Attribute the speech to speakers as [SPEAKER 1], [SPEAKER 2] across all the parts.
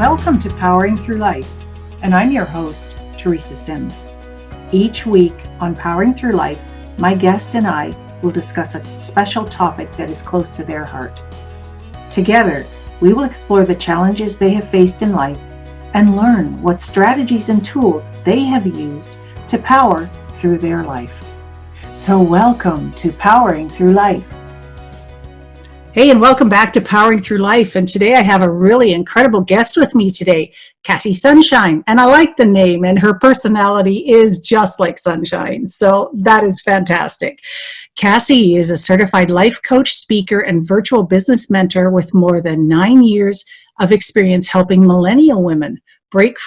[SPEAKER 1] Welcome to Powering Through Life, and I'm your host, Teresa Sims. Each week on Powering Through Life, my guest and I will discuss a special topic that is close to their heart. Together, we will explore the challenges they have faced in life and learn what strategies and tools they have used to power through their life. So welcome to Powering Through Life. Hey, and welcome back to Powering Through Life. And today I have a really incredible guest with me today, Kassy Sunshine. And I like the name, and her personality is just like sunshine. So that is fantastic. Kassy is a certified life coach, speaker, and virtual business mentor with more than 9 years of experience helping millennial women break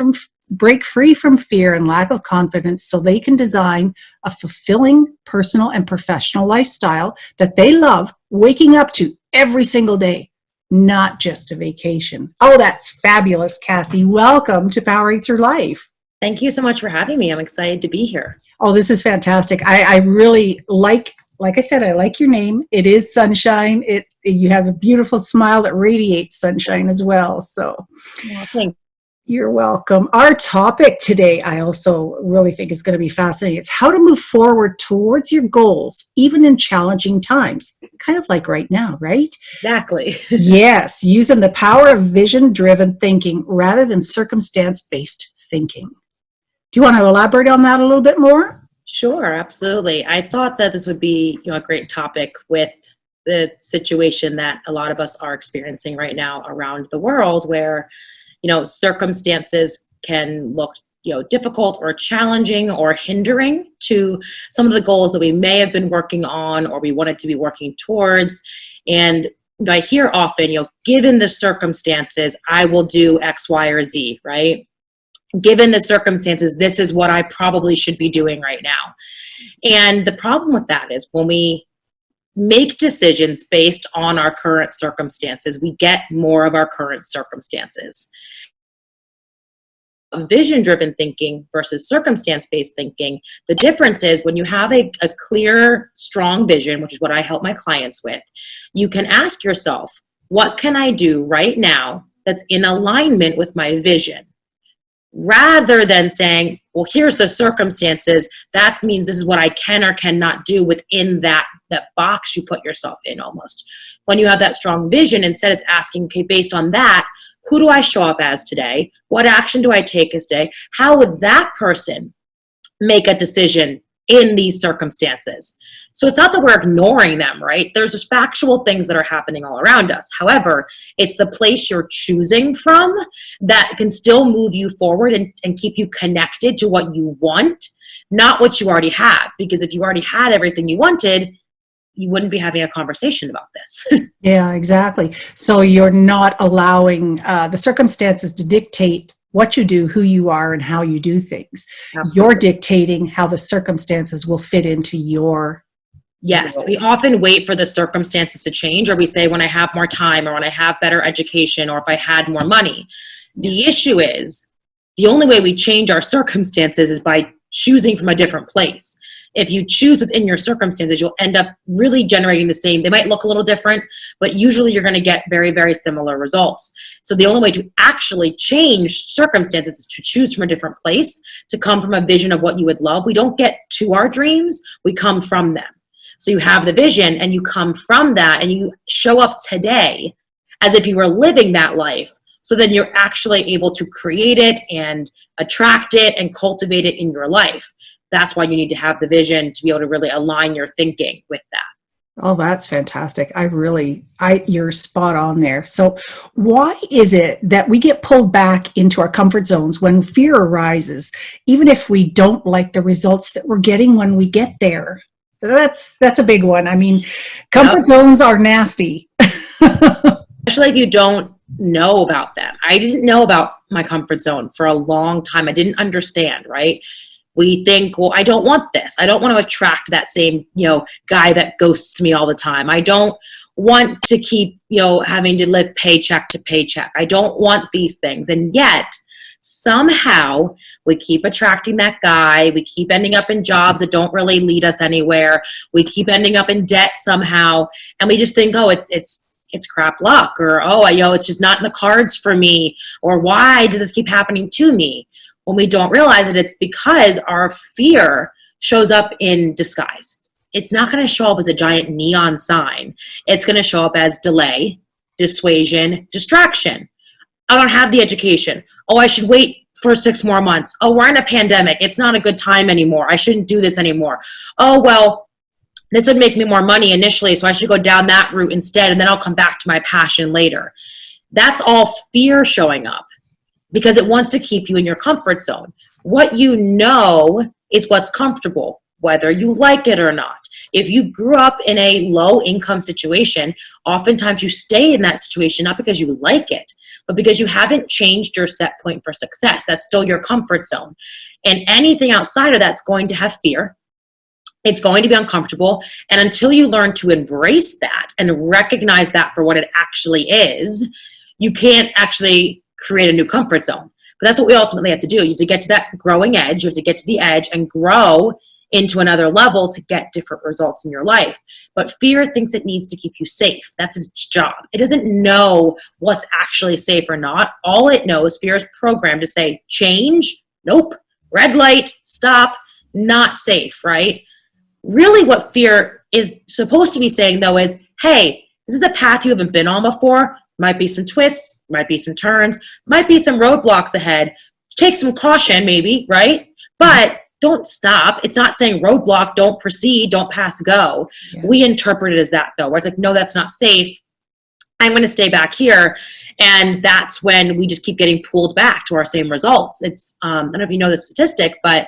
[SPEAKER 1] free from fear and lack of confidence so they can design a fulfilling personal and professional lifestyle that they love waking up to every single day, not just a vacation. Oh, that's fabulous, Kassy. Welcome to Powering Through Life.
[SPEAKER 2] Thank you so much for having me. I'm excited to be here.
[SPEAKER 1] Oh, this is fantastic. I really like I said, I like your name. It is sunshine. You have a beautiful smile that radiates sunshine as well. So
[SPEAKER 2] Thanks.
[SPEAKER 1] You're welcome. Our topic today, I also really think is going to be fascinating. It's how to move forward towards your goals, even in challenging times, kind of like right now, right?
[SPEAKER 2] Exactly.
[SPEAKER 1] Yes, using the power of vision-driven thinking rather than circumstance-based thinking. Do you want to elaborate on that a little bit more?
[SPEAKER 2] Sure, absolutely. I thought that this would be, a great topic with the situation that a lot of us are experiencing right now around the world, where circumstances can look, difficult or challenging or hindering to some of the goals that we may have been working on or we wanted to be working towards. And I hear often, given the circumstances, I will do X, Y, or Z, right? Given the circumstances, this is what I probably should be doing right now. And the problem with that is when we make decisions based on our current circumstances, we get more of our current circumstances. Vision-driven thinking versus circumstance-based thinking, the difference is when you have a clear, strong vision, which is what I help my clients with, you can ask yourself, what can I do right now that's in alignment with my vision? Rather than saying, well, here's the circumstances, that means this is what I can or cannot do within that box you put yourself in almost. When you have that strong vision, instead it's asking, okay, based on that, who do I show up as today? What action do I take this day? How would that person make a decision in these circumstances? So it's not that we're ignoring them, right? There's just factual things that are happening all around us. However, it's the place you're choosing from that can still move you forward and keep you connected to what you want, not what you already have. Because if you already had everything you wanted, you wouldn't be having a conversation about this.
[SPEAKER 1] Yeah, exactly. So you're not allowing the circumstances to dictate what you do, who you are, and how you do things. Absolutely. You're dictating how the circumstances will fit into your
[SPEAKER 2] Yes,
[SPEAKER 1] world.
[SPEAKER 2] We often wait for the circumstances to change, or we say when I have more time, or when I have better education, or if I had more money. The issue is the only way we change our circumstances is by choosing from a different place. If you choose within your circumstances, you'll end up really generating the same. They might look a little different, but usually you're going to get very, very similar results. So the only way to actually change circumstances is to choose from a different place, to come from a vision of what you would love. We don't get to our dreams, we come from them. So you have the vision and you come from that and you show up today as if you were living that life. So then you're actually able to create it and attract it and cultivate it in your life. That's why you need to have the vision to be able to really align your thinking with that.
[SPEAKER 1] Oh, that's fantastic. You're spot on there. So why is it that we get pulled back into our comfort zones when fear arises, even if we don't like the results that we're getting when we get there? That's a big one. I mean, comfort zones are nasty.
[SPEAKER 2] Especially if you don't know about them. I didn't know about my comfort zone for a long time. I didn't understand, right? We think, well, I don't want this. I don't want to attract that same, guy that ghosts me all the time. I don't want to keep, having to live paycheck to paycheck. I don't want these things. And yet, somehow, we keep attracting that guy. We keep ending up in jobs that don't really lead us anywhere. We keep ending up in debt somehow. And we just think, oh, it's it's crap luck, or, oh, it's just not in the cards for me, or why does this keep happening to me? When we don't realize it, it's because our fear shows up in disguise. It's not going to show up as a giant neon sign. It's going to show up as delay, dissuasion, distraction. I don't have the education. Oh, I should wait for 6 more months. Oh, we're in a pandemic. It's not a good time anymore. I shouldn't do this anymore. Oh, well, this would make me more money initially, so I should go down that route instead, and then I'll come back to my passion later. That's all fear showing up because it wants to keep you in your comfort zone. What you know is what's comfortable, whether you like it or not. If you grew up in a low income situation, oftentimes you stay in that situation not because you like it, but because you haven't changed your set point for success. That's still your comfort zone. And anything outside of that's going to have fear. It's going to be uncomfortable. And until you learn to embrace that and recognize that for what it actually is, you can't actually create a new comfort zone. But that's what we ultimately have to do. You have to get to that growing edge. You have to get to the edge and grow into another level to get different results in your life. But fear thinks it needs to keep you safe. That's its job. It doesn't know what's actually safe or not. All it knows, fear is programmed to say, change, nope, red light, stop, not safe, right? Really what fear is supposed to be saying though is, hey, this is a path you haven't been on before. Might be some twists, might be some turns, might be some roadblocks ahead. Take some caution maybe, right? But don't stop. It's not saying roadblock, don't proceed, don't pass go. Yeah. We interpret it as that though, where it's like, no, that's not safe. I'm going to stay back here. And that's when we just keep getting pulled back to our same results. It's, I don't know if you know the statistic, but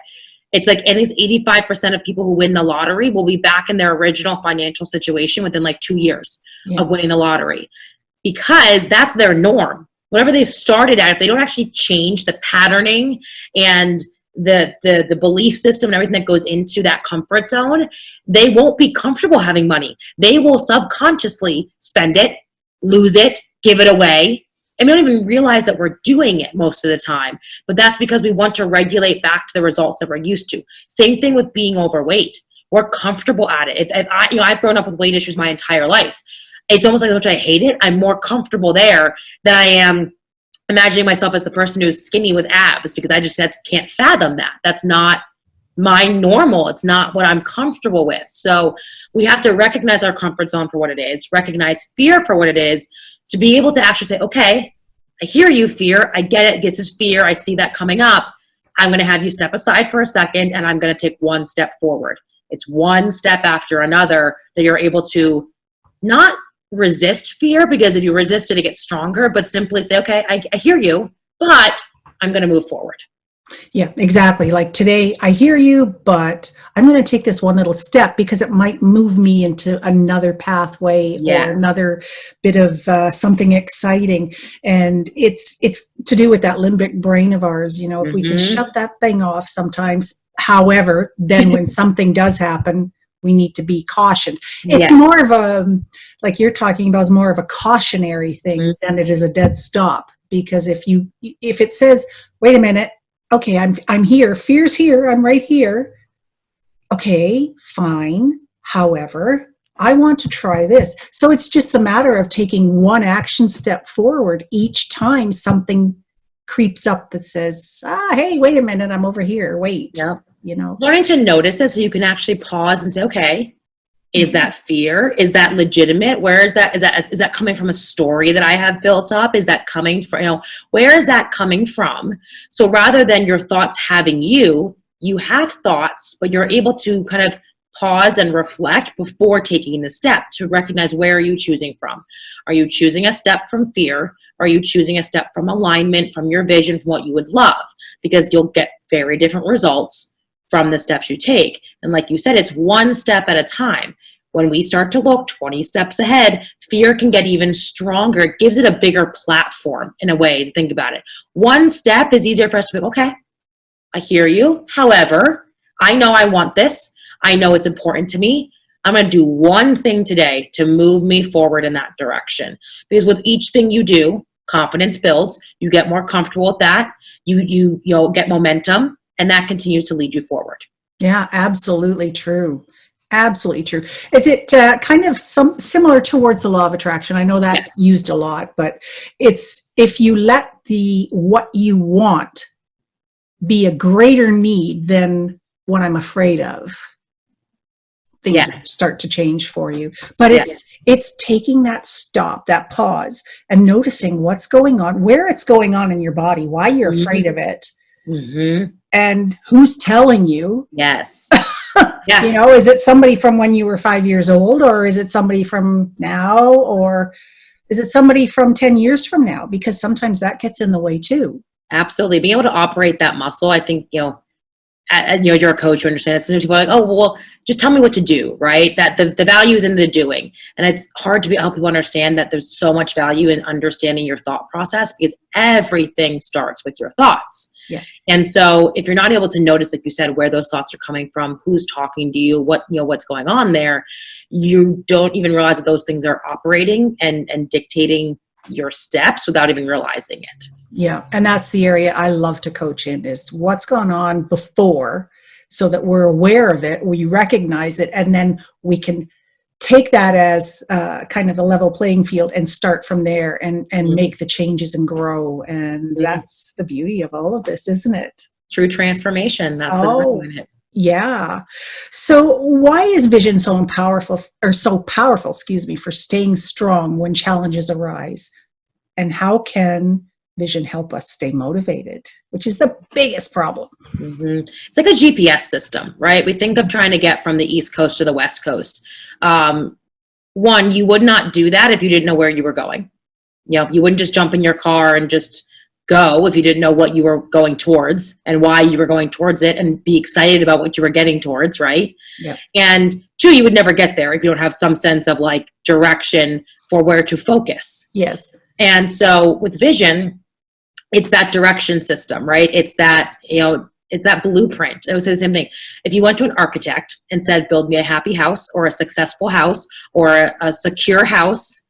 [SPEAKER 2] it's like at least 85% of people who win the lottery will be back in their original financial situation within like 2 years of winning the lottery, because that's their norm. Whatever they started at, if they don't actually change the patterning and the belief system and everything that goes into that comfort zone, they won't be comfortable having money. They will subconsciously spend it, lose it, give it away. And we don't even realize that we're doing it most of the time. But that's because we want to regulate back to the results that we're used to. Same thing with being overweight. We're comfortable at it. If I've grown up with weight issues my entire life. It's almost like as much as I hate it, I'm more comfortable there than I am imagining myself as the person who's skinny with abs, because I just can't fathom that. That's not my normal. It's not what I'm comfortable with. So we have to recognize our comfort zone for what it is, recognize fear for what it is, to be able to actually say, okay, I hear you, fear. I get it. This is fear. I see that coming up. I'm going to have you step aside for a second, and I'm going to take one step forward. It's one step after another that you're able to not resist fear, because if you resist it, it gets stronger, but simply say, okay, I hear you, but I'm going to move forward.
[SPEAKER 3] Yeah, exactly. Like today, I hear you, but I'm going to take this one little step because it might move me into another pathway or another bit of something exciting. And it's to do with that limbic brain of ours. You know, if we can shut that thing off sometimes. However, then when something does happen, we need to be cautioned. It's more of a, like you're talking about, is more of a cautionary thing than it is a dead stop. Because if it says, wait a minute, okay, I'm here, fear's here, I'm right here. Okay, fine. However, I want to try this. So it's just a matter of taking one action step forward each time something creeps up that says, hey, wait a minute, I'm over here, wait.
[SPEAKER 2] Yep.
[SPEAKER 3] You know,
[SPEAKER 2] learning to notice it so you can actually pause and say, okay, is that fear? Is that legitimate? Where is that? Is that coming from a story that I have built up? Is that coming from, where is that coming from? So rather than your thoughts having you have thoughts, but you're able to kind of pause and reflect before taking the step to recognize, where are you choosing from? Are you choosing a step from fear? Are you choosing a step from alignment, from your vision, from what you would love? Because you'll get very different results from the steps you take. And like you said, it's one step at a time. When we start to look 20 steps ahead, fear can get even stronger. It gives it a bigger platform in a way to think about it. One step is easier for us to be, okay, I hear you. However, I know I want this. I know it's important to me. I'm going to do one thing today to move me forward in that direction. Because with each thing you do, confidence builds. You get more comfortable with that. You'll get momentum. And that continues to lead you forward.
[SPEAKER 3] Yeah, absolutely true. Absolutely true. Is it kind of similar towards the law of attraction? I know that's
[SPEAKER 2] Yes.
[SPEAKER 3] used a lot, but it's if you let the what you want be a greater need than what I'm afraid of, things
[SPEAKER 2] Yes.
[SPEAKER 3] start to change for you. But
[SPEAKER 2] Yes.
[SPEAKER 3] it's taking that stop, that pause, and noticing what's going on, where it's going on in your body, why you're afraid of it, and who's telling you.
[SPEAKER 2] Yes. Yeah.
[SPEAKER 3] You know, is it somebody from when you were 5 years old, or is it somebody from now, or is it somebody from 10 years from now? Because sometimes that gets in the way too.
[SPEAKER 2] Absolutely. Being able to operate that muscle, I think, you're a coach, you understand this. Sometimes people are like, oh, well, just tell me what to do, right? That the value is in the doing. And it's hard to help people understand that there's so much value in understanding your thought process, because everything starts with your thoughts.
[SPEAKER 3] Yes.
[SPEAKER 2] And so if you're not able to notice, like you said, where those thoughts are coming from, who's talking to you, what's going on there, you don't even realize that those things are operating and dictating your steps without even realizing it.
[SPEAKER 3] Yeah. And that's the area I love to coach in, is what's gone on before, so that we're aware of it, we recognize it, and then we can take that as kind of a level playing field and start from there and make the changes and grow. And that's the beauty of all of this, isn't it?
[SPEAKER 2] True transformation. That's the value in it.
[SPEAKER 3] Yeah. So why is vision so powerful, for staying strong when challenges arise? And how can vision help us stay motivated, which is the biggest problem?
[SPEAKER 2] It's like a GPS system, right? We think of trying to get from the East Coast to the West Coast. One, you would not do that if you didn't know where you were going. You wouldn't just jump in your car and just go if you didn't know what you were going towards and why you were going towards it, and be excited about what you were getting towards, right?
[SPEAKER 3] Yeah.
[SPEAKER 2] And two, you would never get there if you don't have some sense of like direction for where to focus.
[SPEAKER 3] Yes.
[SPEAKER 2] And so with vision, it's that direction system, right? It's that, it's that blueprint. I would say the same thing. If you went to an architect and said, build me a happy house or a successful house or a secure house,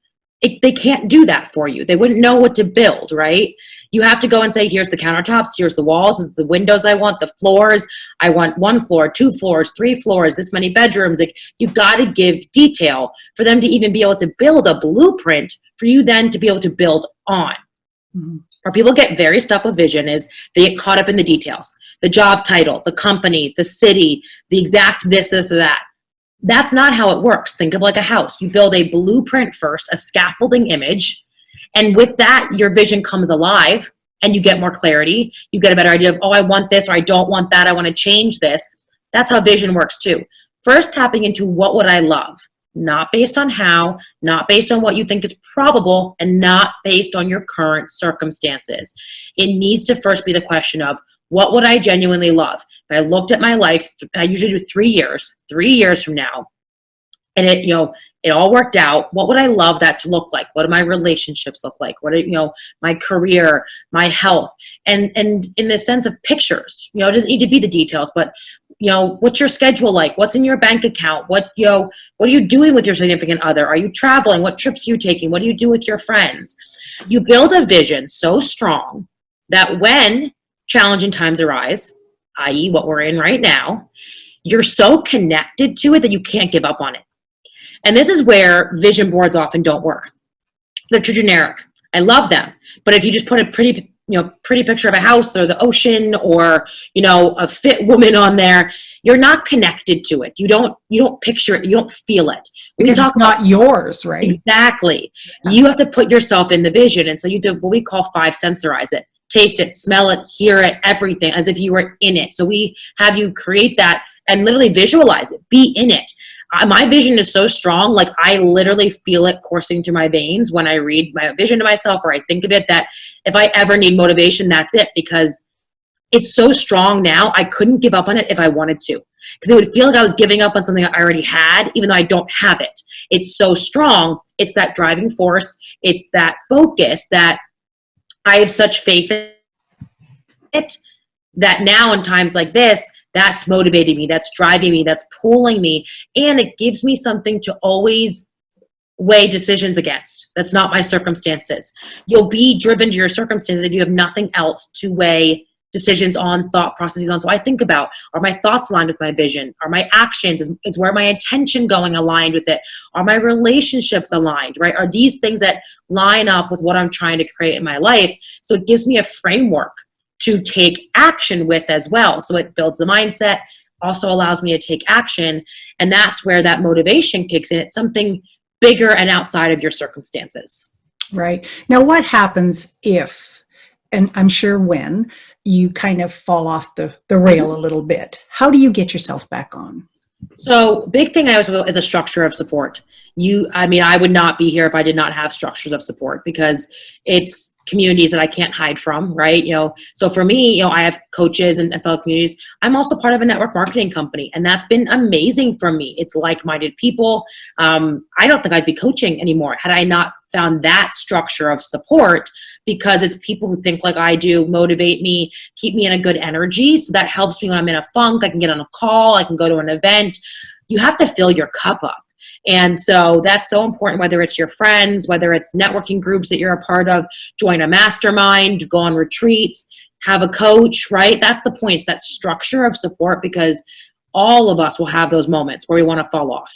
[SPEAKER 2] they can't do that for you. They wouldn't know what to build, right? You have to go and say, here's the countertops, here's the walls, the windows I want, the floors. I want 1 floor, 2 floors, 3 floors, this many bedrooms. Like, you've got to give detail for them to even be able to build a blueprint for you then to be able to build on. Where people get very stuck with vision is they get caught up in the details, the job title, the company, the city, the exact this, or that. That's not how it works. Think of like a house. You build a blueprint first, a scaffolding image, and with that, your vision comes alive and you get more clarity. You get a better idea of, oh, I want this, or I don't want that. I want to change this. That's how vision works too. First, tapping into what would I love? Not based on how, not based on what you think is probable, and not based on your current circumstances. It needs to first be the question of, what would I genuinely love? If I looked at my life, I usually do 3 years from now, and it all worked out, what would I love that to look like? What do my relationships look like? What do, my career, my health, and in the sense of pictures, it doesn't need to be the details, but what's your schedule like? What's in your bank account? What are you doing with your significant other? Are you traveling? What trips are you taking? What do you do with your friends? You build a vision so strong that when challenging times arise, i.e. what we're in right now, you're so connected to it that you can't give up on it. And this is where vision boards often don't work. They're too generic. I love them, but if you just put a pretty picture of a house or the ocean or, a fit woman on there, you're not connected to it. You don't picture it. You don't feel it.
[SPEAKER 3] Because it's not yours, right?
[SPEAKER 2] Exactly. You have to put yourself in the vision. And so you do what we call 5 sensorize it. Taste it, smell it, hear it, everything, as if you were in it. So we have you create that and literally visualize it, be in it. My vision is so strong, like I literally feel it coursing through my veins when I read my vision to myself or I think of it, that if I ever need motivation, that's it, because it's so strong now, I couldn't give up on it if I wanted to, because it would feel like I was giving up on something I already had, even though I don't have it. It's so strong. It's that driving force. It's that focus that I have such faith in it that now in times like this, that's motivating me, that's driving me, that's pulling me, and it gives me something to always weigh decisions against. That's not my circumstances. You'll be driven to your circumstances if you have nothing else to weigh decisions on, thought processes on. So I think about, are my thoughts aligned with my vision? Are my actions, is where my intention going aligned with it? Are my relationships aligned, right? Are these things that line up with what I'm trying to create in my life? So it gives me a framework to take action with as well. So it builds the mindset, also allows me to take action. And that's where that motivation kicks in. It's something bigger and outside of your circumstances.
[SPEAKER 3] Right. Now, what happens if, and I'm sure when, you kind of fall off the rail a little bit? How do you get yourself back on?
[SPEAKER 2] So big thing I always is a structure of support. I would not be here if I did not have structures of support, because it's communities that I can't hide from, right? So for me, I have coaches and fellow communities. I'm also part of a network marketing company, and that's been amazing for me. It's like-minded people. I don't think I'd be coaching anymore had I not found that structure of support, because it's people who think like I do, motivate me, keep me in a good energy. So that helps me when I'm in a funk. I can get on a call, I can go to an event. You have to fill your cup up. And so that's so important, whether it's your friends, whether it's networking groups that you're a part of, join a mastermind, go on retreats, have a coach, right? That's the point. It's that structure of support, because all of us will have those moments where we want to fall off.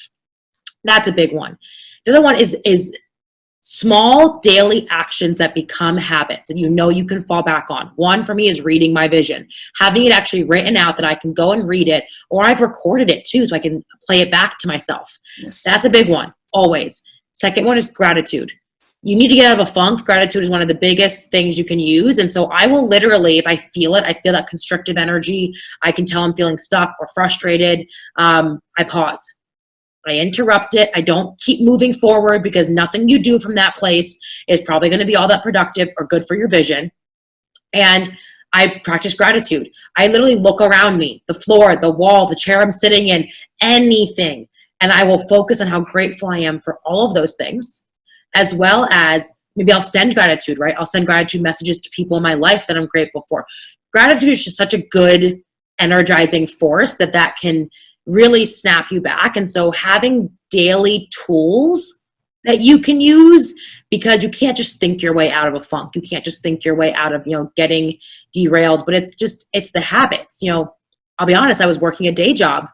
[SPEAKER 2] That's a big one. The other one is small daily actions that become habits and you can fall back on. One for me is reading my vision, having it actually written out that I can go and read it, or I've recorded it too so I can play it back to myself.
[SPEAKER 3] Yes.
[SPEAKER 2] That's a big one, always. Second one is gratitude. You need to get out of a funk. Gratitude is one of the biggest things you can use. And so I will literally, if I feel it, I feel that constrictive energy, I can tell I'm feeling stuck or frustrated, I pause. I interrupt it. I don't keep moving forward, because nothing you do from that place is probably going to be all that productive or good for your vision. And I practice gratitude. I literally look around me, the floor, the wall, the chair I'm sitting in, anything. And I will focus on how grateful I am for all of those things, as well as maybe I'll send gratitude, right? I'll send gratitude messages to people in my life that I'm grateful for. Gratitude is just such a good energizing force that can really snap you back. And so having daily tools that you can use, because you can't just think your way out of a funk. You can't just think your way out of, getting derailed, but it's the habits. I'll be honest, I was working a day job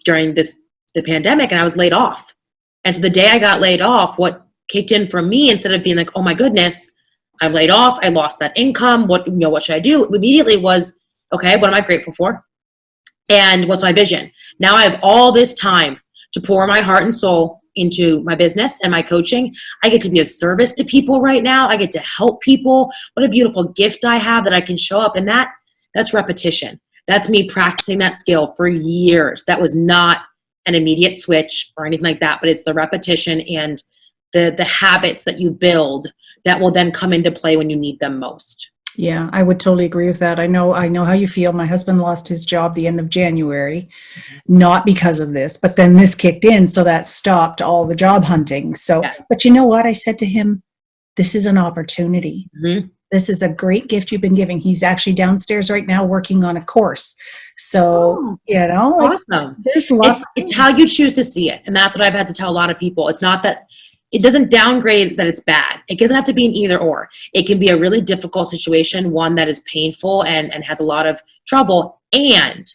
[SPEAKER 2] during the pandemic, and I was laid off. And so the day I got laid off, what kicked in for me, instead of being like, oh my goodness, I'm laid off, I lost that income, what should I do? Immediately was, okay, what am I grateful for? And what's my vision? Now I have all this time to pour my heart and soul into my business and my coaching. I get to be of service to people right now. I get to help people. What a beautiful gift I have that I can show up. And that's repetition. That's me practicing that skill for years. That was not an immediate switch or anything like that, but it's the repetition and the habits that you build that will then come into play when you need them most.
[SPEAKER 3] Yeah, I would totally agree with that. I know how you feel. My husband lost his job the end of January, not because of this, but then this kicked in, so that stopped all the job hunting. So, yeah. But you know what? I said to him, this is an opportunity. Mm-hmm. This is a great gift you've been giving. He's actually downstairs right now working on a course. So,
[SPEAKER 2] awesome.
[SPEAKER 3] There's lots.
[SPEAKER 2] It's how you choose to see it. And that's what I've had to tell a lot of people. It's not that it doesn't downgrade that it's bad. It doesn't have to be an either or. It can be a really difficult situation, one that is painful and has a lot of trouble. And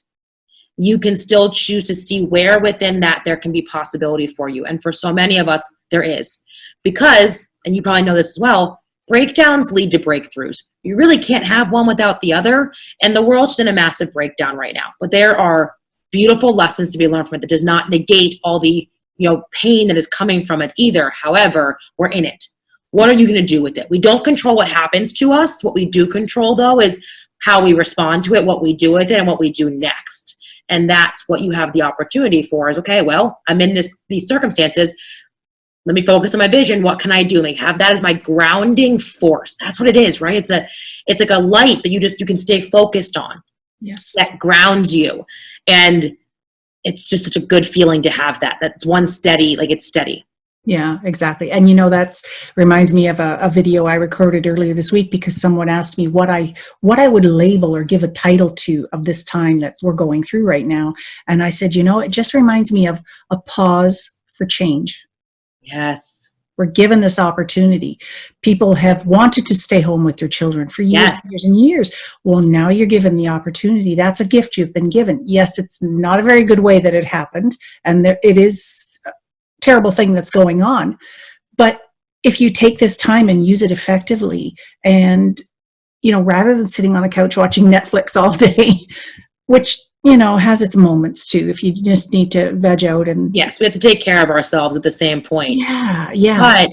[SPEAKER 2] you can still choose to see where within that there can be possibility for you. And for so many of us, there is. Because, and you probably know this as well, breakdowns lead to breakthroughs. You really can't have one without the other. And the world's in a massive breakdown right now. But there are beautiful lessons to be learned from it that does not negate all the pain that is coming from it either. However, we're in it. What are you going to do with it? We don't control what happens to us. What we do control, though, is how we respond to it, what we do with it, and what we do next. And that's what you have the opportunity for is, okay, well, I'm in these circumstances. Let me focus on my vision. What can I do? Like have that as my grounding force. That's what it is, right? It's like a light that you can stay focused on.
[SPEAKER 3] Yes.
[SPEAKER 2] That grounds you. And it's just such a good feeling to have that. That's one steady, like it's steady.
[SPEAKER 3] Yeah, exactly. And that's reminds me of a video I recorded earlier this week, because someone asked me what I would label or give a title to of this time that we're going through right now. And I said, it just reminds me of a pause for change.
[SPEAKER 2] Yes.
[SPEAKER 3] We're given this opportunity. People have wanted to stay home with their children for years,
[SPEAKER 2] Yes.
[SPEAKER 3] years and years. Well, now you're given the opportunity. That's a gift you've been given. Yes, it's not a very good way that it happened, and it is a terrible thing that's going on. But if you take this time and use it effectively, and rather than sitting on the couch watching Netflix all day, which has its moments too, if you just need to veg out. And
[SPEAKER 2] yes, we have to take care of ourselves at the same point.
[SPEAKER 3] Yeah.
[SPEAKER 2] But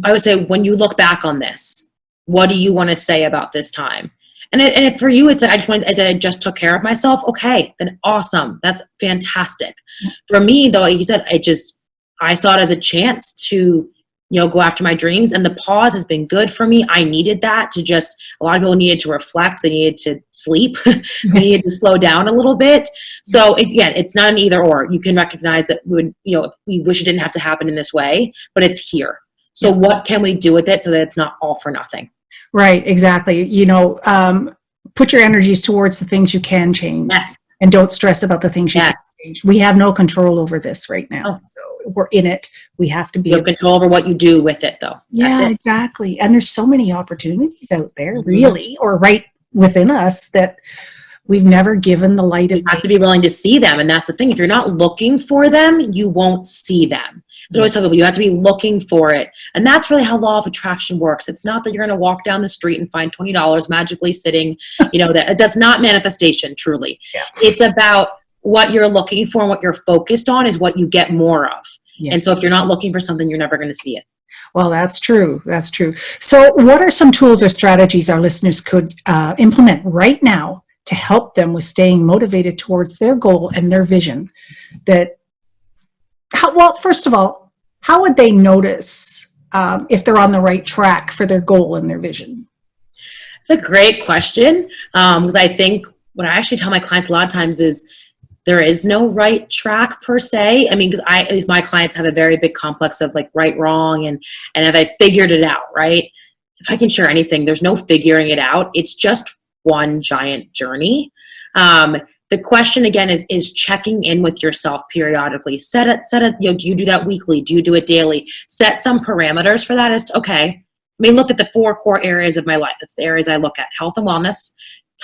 [SPEAKER 2] I would say, when you look back on this, what do you want to say about this time? And if for you, it's like, I just took care of myself. Okay, then awesome. That's fantastic. For me, though, like you said, I saw it as a chance to go after my dreams, and the pause has been good for me. I needed that a lot of people needed to reflect. They needed to sleep. They needed to slow down a little bit. So it's not an either or. You can recognize that we wish it didn't have to happen in this way, but it's here. So what can we do with it so that it's not all for nothing?
[SPEAKER 3] Right. Exactly. Put your energies towards the things you can change.
[SPEAKER 2] Yes.
[SPEAKER 3] And don't stress about the things you can't change. We have no control over this right now. So we're in it. We have to be.
[SPEAKER 2] You have control over what you do with it, though.
[SPEAKER 3] Yeah, exactly. And there's so many opportunities out there, really, or right within us, that we've never given the light of day.
[SPEAKER 2] You have to be willing to see them. And that's the thing. If you're not looking for them, you won't see them. I always tell people, you have to be looking for it. And that's really how law of attraction works. It's not that you're going to walk down the street and find $20 magically sitting, that's not manifestation, truly. Yeah. It's about what you're looking for, and what you're focused on is what you get more of. Yeah. And so if you're not looking for something, you're never going to see it.
[SPEAKER 3] Well, that's true. That's true. So what are some tools or strategies our listeners could implement right now to help them with staying motivated towards their goal and their vision? First of all, how would they notice if they're on the right track for their goal and their vision?
[SPEAKER 2] It's a great question, because I think what I actually tell my clients a lot of times is there is no right track per se. I mean, because at least my clients have a very big complex of like right, wrong, and have I figured it out, right? If I can share anything, there's no figuring it out. It's just one giant journey. The question again is checking in with yourself periodically. Set it, do you do that weekly? Do you do it daily? Set some parameters for that. Look at the 4 core areas of my life. That's the areas I look at: health and wellness,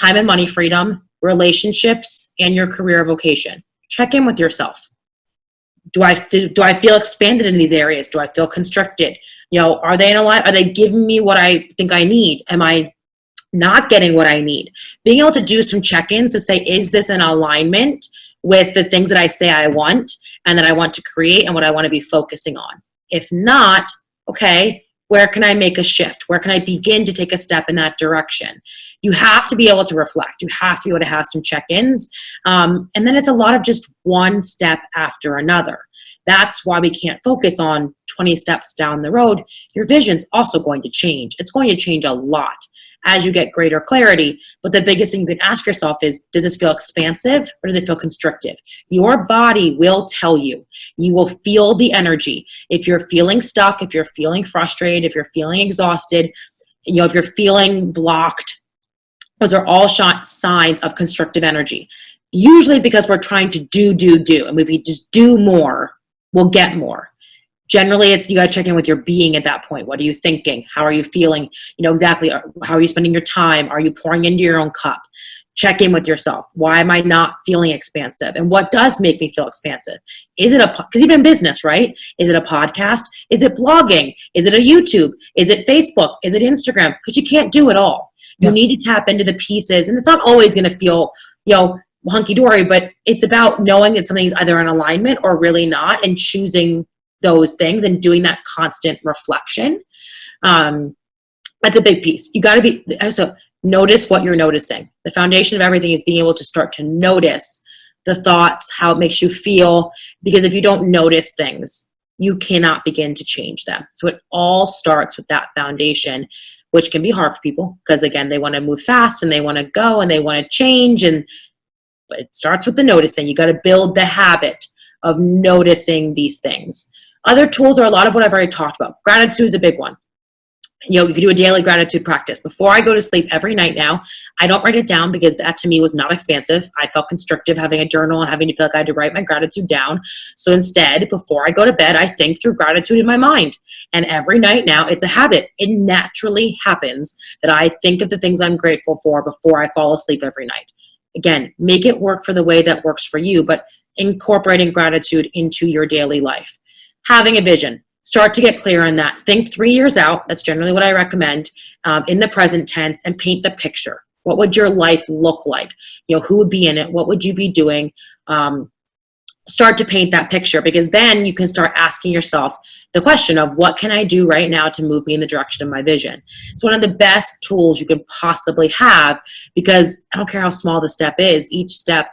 [SPEAKER 2] time and money freedom, relationships, and your career vocation. Check in with yourself. Do I feel expanded in these areas? Do I feel constricted? Are they in alignment? Are they giving me what I think I need? Am I not getting what I need? Being able to do some check-ins to say, is this in alignment with the things that I say I want and that I want to create and what I want to be focusing on? If not, okay, where can I make a shift? Where can I begin to take a step in that direction? You have to be able to reflect. You have to be able to have some check-ins. And then it's a lot of just one step after another. That's why we can't focus on 20 steps down the road. Your vision's also going to change. It's going to change a lot as you get greater clarity. But the biggest thing you can ask yourself is, does this feel expansive or does it feel constrictive? Your body will tell you. You will feel the energy. If you're feeling stuck, if you're feeling frustrated, if you're feeling exhausted, if you're feeling blocked, those are all signs of constrictive energy. Usually because we're trying to do. And if we just do more, we'll get more. Generally, you got to check in with your being at that point. What are you thinking? How are you feeling? Exactly. How are you spending your time? Are you pouring into your own cup? Check in with yourself. Why am I not feeling expansive? And what does make me feel expansive? Is it because even in business, right? Is it a podcast? Is it blogging? Is it a YouTube? Is it Facebook? Is it Instagram? Because you can't do it all. You need to tap into the pieces, and it's not always going to feel, hunky-dory, but it's about knowing that something is either in alignment or really not, and choosing those things and doing that constant reflection. That's a big piece. You got to also notice what you're noticing. The foundation of everything is being able to start to notice the thoughts, how it makes you feel, because if you don't notice things, you cannot begin to change them. So it all starts with that foundation, which can be hard for people because, again, they want to move fast and they want to go and they want to change. But it starts with the noticing. You got to build the habit of noticing these things. Other tools are a lot of what I've already talked about. Gratitude is a big one. You know, you can do a daily gratitude practice. Before I go to sleep every night now, I don't write it down because that to me was not expansive. I felt constrictive having a journal and having to feel like I had to write my gratitude down. So instead, before I go to bed, I think through gratitude in my mind. And every night now, it's a habit. It naturally happens that I think of the things I'm grateful for before I fall asleep every night. Again, make it work for the way that works for you, but incorporating gratitude into your daily life. Having a vision. Start to get clear on that. Think 3 years out. That's generally what I recommend, in the present tense, and paint the picture. What would your life look like? You know, who would be in it? What would you be doing? Start to paint that picture, because then you can start asking yourself the question of, what can I do right now to move me in the direction of my vision? It's one of the best tools you can possibly have, because I don't care how small the step is, each step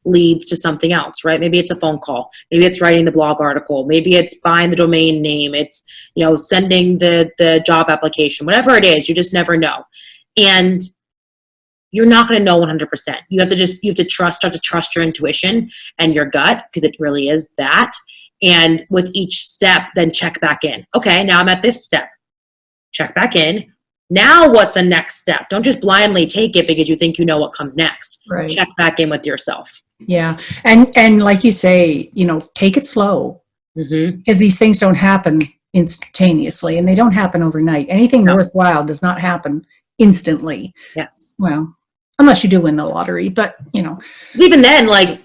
[SPEAKER 2] leads to something else, right? Maybe it's a phone call. Maybe it's writing the blog article. Maybe it's buying the domain name. It's, you know, sending the job application, whatever it is, you just never know. And you're not going to know 100%. You have to start to trust your intuition and your gut, because it really is that. And with each step, then check back in. Okay, now I'm at this step. Check back in. Now what's the next step? Don't just blindly take it because you think you know what comes next.
[SPEAKER 3] Right.
[SPEAKER 2] Check back in with yourself.
[SPEAKER 3] Yeah. And like you say, you know, take it slow, because these things don't happen instantaneously, and they don't happen overnight. Anything worthwhile does not happen instantly.
[SPEAKER 2] Yes.
[SPEAKER 3] Well, unless you do win the lottery, but you know,
[SPEAKER 2] even then, like,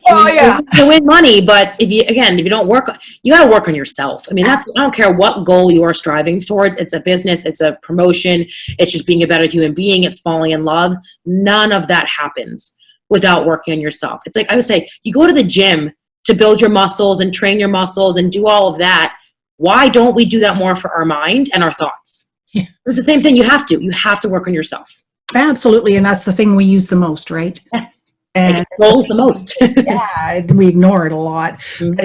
[SPEAKER 2] you win money, but if you don't work, you got to work on yourself. I mean, I don't care what goal you are striving towards. It's a business, it's a promotion, it's just being a better human being, it's falling in love. None of that happens without working on yourself. It's like I would say, you go to the gym to build your muscles and train your muscles and do all of that. Why don't we do that more for our mind and our thoughts? Yeah. It's the same thing. You have to work on yourself.
[SPEAKER 3] Absolutely. And that's the thing we use the most, right?
[SPEAKER 2] Yes.
[SPEAKER 3] And
[SPEAKER 2] it rolls the most.
[SPEAKER 3] Yeah. We ignore it a lot.
[SPEAKER 2] Mm-hmm.
[SPEAKER 3] But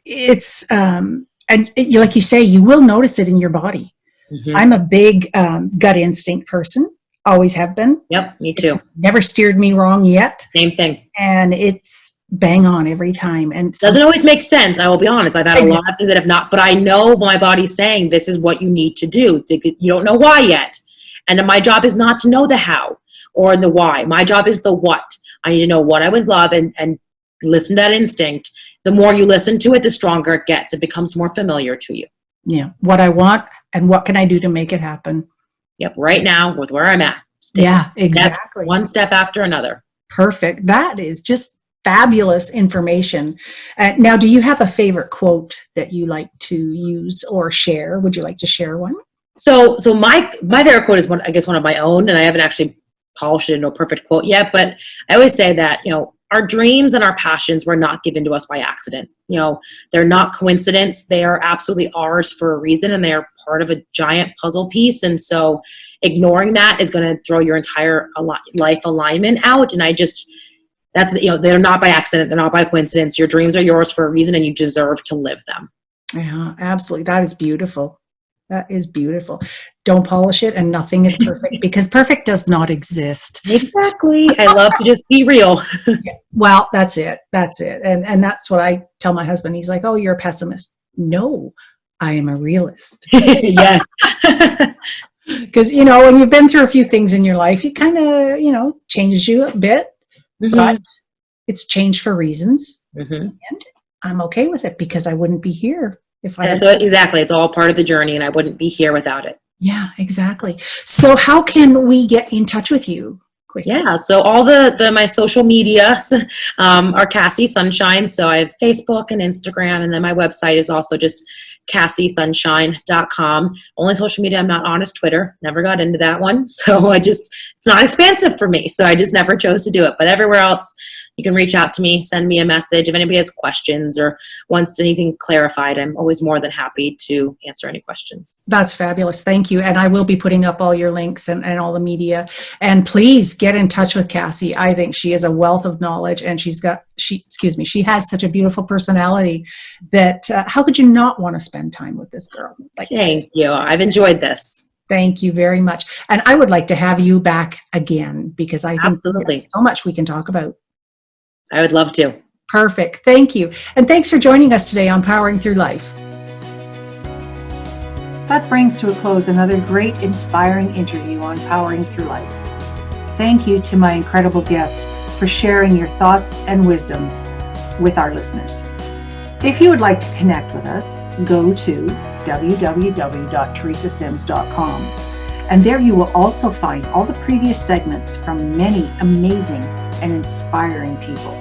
[SPEAKER 3] it's like you say, you will notice it in your body. Mm-hmm. I'm a big gut instinct person. Always have been.
[SPEAKER 2] Yep, me too.
[SPEAKER 3] It's never steered me wrong yet.
[SPEAKER 2] Same thing.
[SPEAKER 3] And it's bang on every time. And
[SPEAKER 2] doesn't always make sense. I will be honest. I've had a lot of things that have not, but I know my body's saying this is what you need to do. You don't know why yet. And my job is not to know the how or the why. My job is the what. I need to know what I would love and listen to that instinct. The more you listen to it, the stronger it gets. It becomes more familiar to you.
[SPEAKER 3] Yeah. What I want and what can I do to make it happen?
[SPEAKER 2] Yep. Right now with where I'm at.
[SPEAKER 3] Yeah, exactly.
[SPEAKER 2] One step after another.
[SPEAKER 3] Perfect. That is just fabulous information. Now, do you have a favorite quote that you like to use or share? Would you like to share one?
[SPEAKER 2] So my favorite quote is one of my own, and I haven't actually polished it into a perfect quote yet, but I always say that, you know, our dreams and our passions were not given to us by accident. You know, they're not coincidence. They are absolutely ours for a reason, and they are part of a giant puzzle piece. And so ignoring that is going to throw your entire life alignment out. And they're not by accident. They're not by coincidence. Your dreams are yours for a reason, and you deserve to live them.
[SPEAKER 3] Yeah, absolutely. That is beautiful. That is beautiful. Don't polish it, and nothing is perfect because perfect does not exist.
[SPEAKER 2] Exactly. I love to just be real.
[SPEAKER 3] Well, that's it. And that's what I tell my husband. He's like, "Oh, you're a pessimist." No, I am a realist.
[SPEAKER 2] Yes.
[SPEAKER 3] Because, you know, when you've been through a few things in your life, it kind of, you know, changes you a bit, but it's changed for reasons. And I'm okay with it because I wouldn't be here if I
[SPEAKER 2] exactly. It's all part of the journey, and I wouldn't be here without it.
[SPEAKER 3] Yeah, exactly. So how can we get in touch with you? Quickly?
[SPEAKER 2] Yeah, so all my social media are Kassy Sunshine. So I have Facebook and Instagram, and then my website is also just KassySunshine.com. Only social media I'm not on is Twitter. Never got into that one. So it's not expansive for me. So I just never chose to do it. But everywhere else, you can reach out to me, send me a message. If anybody has questions or wants anything clarified, I'm always more than happy to answer any questions.
[SPEAKER 3] That's fabulous. Thank you. And I will be putting up all your links and all the media. And please get in touch with Kassy. I think she is a wealth of knowledge, and she has such a beautiful personality that how could you not want to spend time with this girl?
[SPEAKER 2] Thank you. I've enjoyed this.
[SPEAKER 3] Thank you very much. And I would like to have you back again because I think there's so much we can talk about.
[SPEAKER 2] I would love to.
[SPEAKER 3] Perfect. Thank you. And thanks for joining us today on Powering Through Life.
[SPEAKER 1] That brings to a close another great, inspiring interview on Powering Through Life. Thank you to my incredible guest for sharing your thoughts and wisdoms with our listeners. If you would like to connect with us, go to www.teresasims.com, and there you will also find all the previous segments from many amazing and inspiring people.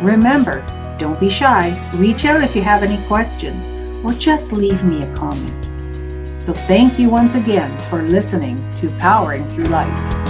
[SPEAKER 1] Remember, don't be shy. Reach out if you have any questions, or just leave me a comment. So thank you once again for listening to Powering Through Life.